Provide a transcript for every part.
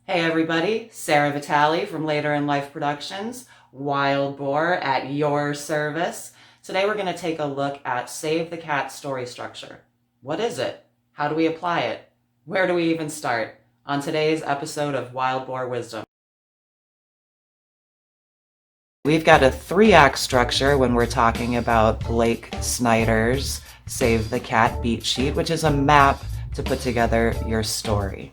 Hey everybody, Sara Vitale from Later in Life Productions, Wild Boar at your service. Today we're going to take a look at Save the Cat story structure. What is it? How do we apply it? Where do we even start? On today's episode of Wild Boar Wisdom. We've got a 3-act structure when we're talking about Blake Snyder's Save the Cat beat sheet, which is a map to put together your story.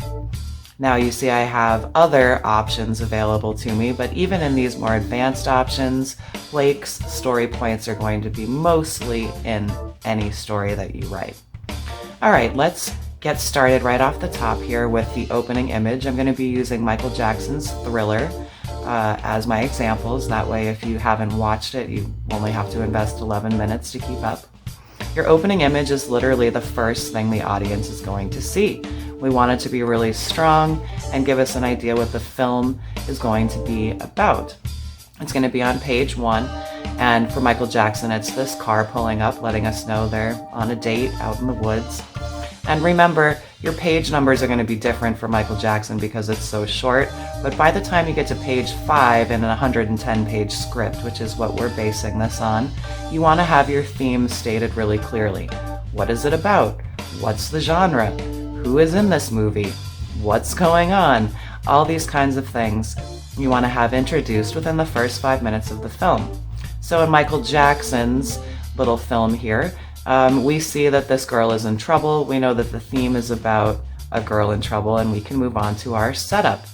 Now you see I have other options available to me, but even in these more advanced options, Blake's story points are going to be mostly in any story that you write. All right, let's get started right off the top here with the opening image. I'm going to be using Michael Jackson's Thriller as my examples. That way, if you haven't watched it, you only have to invest 11 minutes to keep up. Your opening image is literally the first thing the audience is going to see. We want it to be really strong and give us an idea what the film is going to be about. It's going to be on page 1, and for Michael Jackson, it's this car pulling up, letting us know they're on a date out in the woods. And remember, your page numbers are going to be different for Michael Jackson because it's so short, but by the time you get to page 5 in a 110-page script, which is what we're basing this on, you want to have your theme stated really clearly. What is it about? What's the genre? Who is in this movie? What's going on? All these kinds of things you want to have introduced within the first 5 minutes of the film. So in Michael Jackson's little film here, we see that this girl is in trouble. We know that the theme is about a girl in trouble, and we can move on to our setup.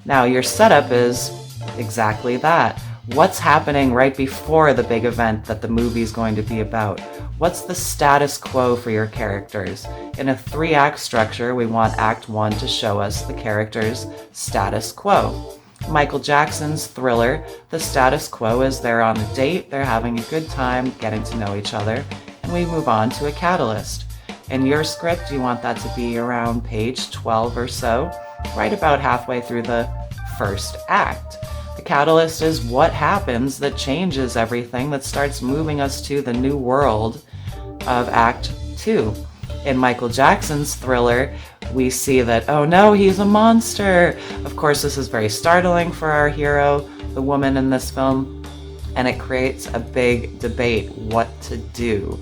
Now, your setup is exactly that. What's happening right before the big event that the movie is going to be about? What's the status quo for your characters? In a 3-act structure, we want Act 1 to show us the character's status quo. Michael Jackson's Thriller, the status quo is they're on a date, they're having a good time, getting to know each other, and we move on to a catalyst. In your script, you want that to be around page 12 or so, right about halfway through the first act. The catalyst is what happens that changes everything, that starts moving us to the new world of Act 2. In Michael Jackson's Thriller, we see that, oh no, he's a monster. Of course, this is very startling for our hero, the woman in this film, and it creates a big debate what to do.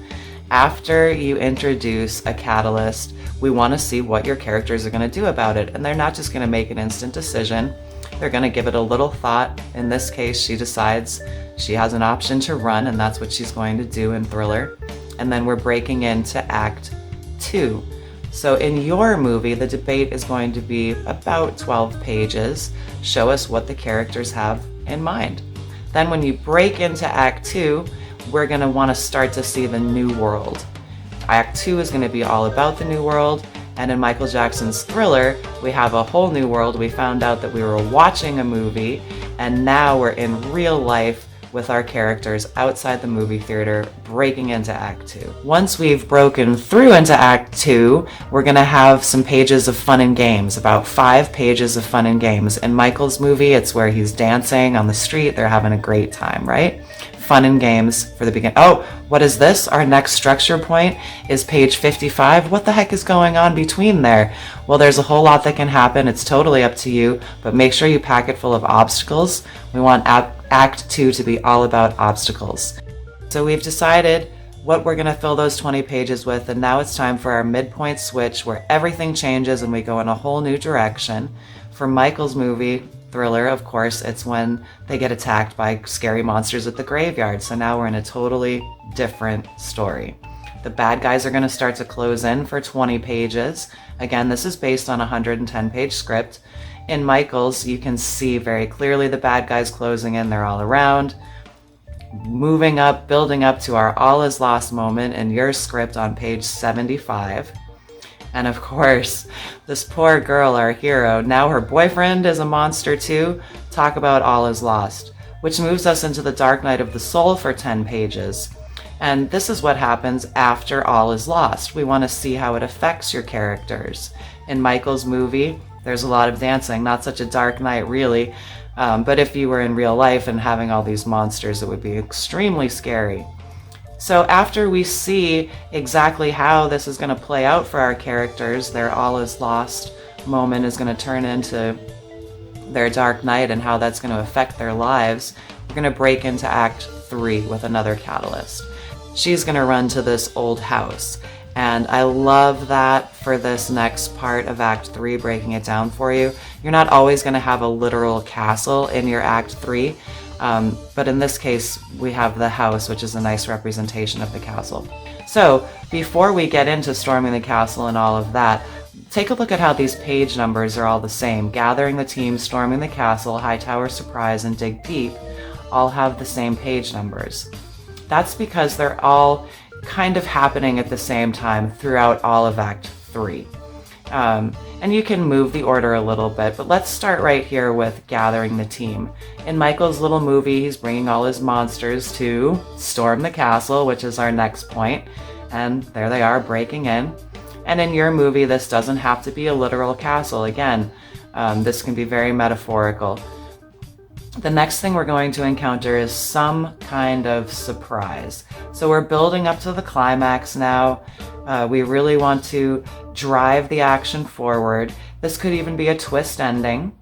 After you introduce a catalyst, we want to see what your characters are going to do about it, and they're not just going to make an instant decision. They're going to give it a little thought. In this case, she decides she has an option to run, and that's what she's going to do in Thriller. And then we're breaking into Act 2. So in your movie, the debate is going to be about 12 pages. Show us what the characters have in mind. Then when you break into Act 2, we're going to want to start to see the new world. Act 2 is going to be all about the new world. And in Michael Jackson's Thriller, we have a whole new world. We found out that we were watching a movie, and now we're in real life with our characters outside the movie theater, breaking into Act 2. Once we've broken through into Act 2, we're going to have some pages of fun and games, about 5 pages of fun and games. In Michael's movie, it's where he's dancing on the street. They're having a great time, right? Fun and games for the beginning. Oh, what is this? Our next structure point is page 55. What the heck is going on between there? Well, there's a whole lot that can happen. It's totally up to you, but make sure you pack it full of obstacles. We want Act 2 to be all about obstacles. So we've decided what we're going to fill those 20 pages with, and now it's time for our midpoint switch where everything changes and we go in a whole new direction. For Michael's movie, Thriller, of course, it's when they get attacked by scary monsters at the graveyard. So now we're in a totally different story. The bad guys are going to start to close in for 20 pages. Again, this is based on a 110-page script. In Michael's, you can see very clearly the bad guys closing in. They're all around. Moving up, building up to our all is lost moment in your script on page 75. And of course, this poor girl, our hero, now her boyfriend is a monster too. Talk about all is lost, which moves us into the dark night of the soul for 10 pages. And this is what happens after all is lost. We want to see how it affects your characters. In Michael's movie, there's a lot of dancing, not such a dark night really, but if you were in real life and having all these monsters, it would be extremely scary. So after we see exactly how this is going to play out for our characters, their all is lost moment is going to turn into their dark night and how that's going to affect their lives, we're going to break into Act 3 with another catalyst. She's going to run to this old house. And I love that for this next part of Act 3, breaking it down for you. You're not always going to have a literal castle in your Act 3, but in this case, we have the house, which is a nice representation of the castle. So before we get into storming the castle and all of that, take a look at how these page numbers are all the same. Gathering the Team, Storming the Castle, Hightower Surprise, and Dig Deep all have the same page numbers. That's because they're all kind of happening at the same time throughout all of Act 3. And you can move the order a little bit, but let's start right here with Gathering the Team. In Michael's little movie, he's bringing all his monsters to storm the castle, which is our next point, and there they are breaking in. And in your movie, this doesn't have to be a literal castle. Again, this can be very metaphorical. The next thing we're going to encounter is some kind of surprise. So we're building up to the climax now. We really want to drive the action forward. This could even be a twist ending,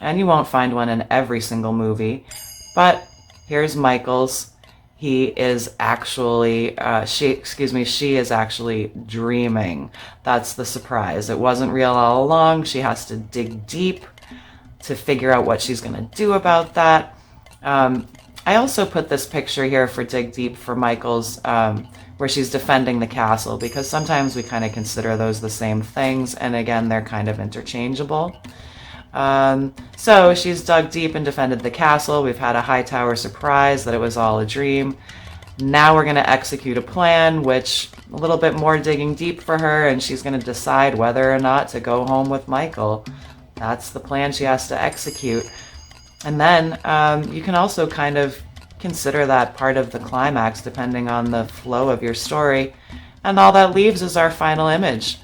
and you won't find one in every single movie. But here's Michael's. He is actually, she is actually dreaming. That's the surprise. It wasn't real all along. She has to dig deep to figure out what she's going to do about that. I also put this picture here for Dig Deep for Michael's, where she's defending the castle, because sometimes we kind of consider those the same things, and again, they're kind of interchangeable. So she's dug deep and defended the castle. We've had a Hightower surprise that it was all a dream. Now we're going to execute a plan, which a little bit more digging deep for her, and she's going to decide whether or not to go home with Michael. That's the plan she has to execute. And then you can also kind of consider that part of the climax depending on the flow of your story. And all that leaves is our final image.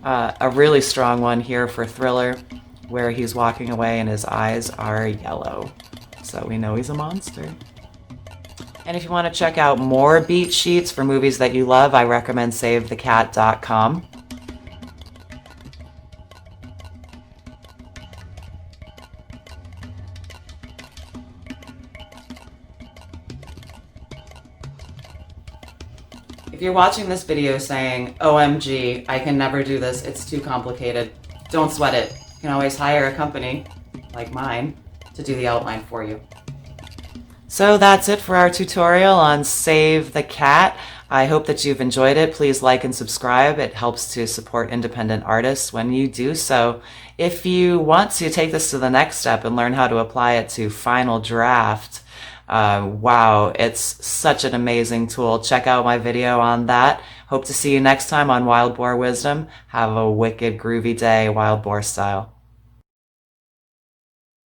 A really strong one here for Thriller, where he's walking away and his eyes are yellow. So we know he's a monster. And if you want to check out more beat sheets for movies that you love, I recommend SaveTheCat.com. If you're watching this video saying, OMG, I can never do this, it's too complicated, don't sweat it. You can always hire a company, like mine, to do the outline for you. So that's it for our tutorial on Save the Cat. I hope that you've enjoyed it. Please like and subscribe. It helps to support independent artists when you do so. If you want to take this to the next step and learn how to apply it to Final Draft, wow, it's such an amazing tool. Check out my video on that. Hope to see you next time on Wild Boar Wisdom. Have a wicked groovy day, Wild Boar style.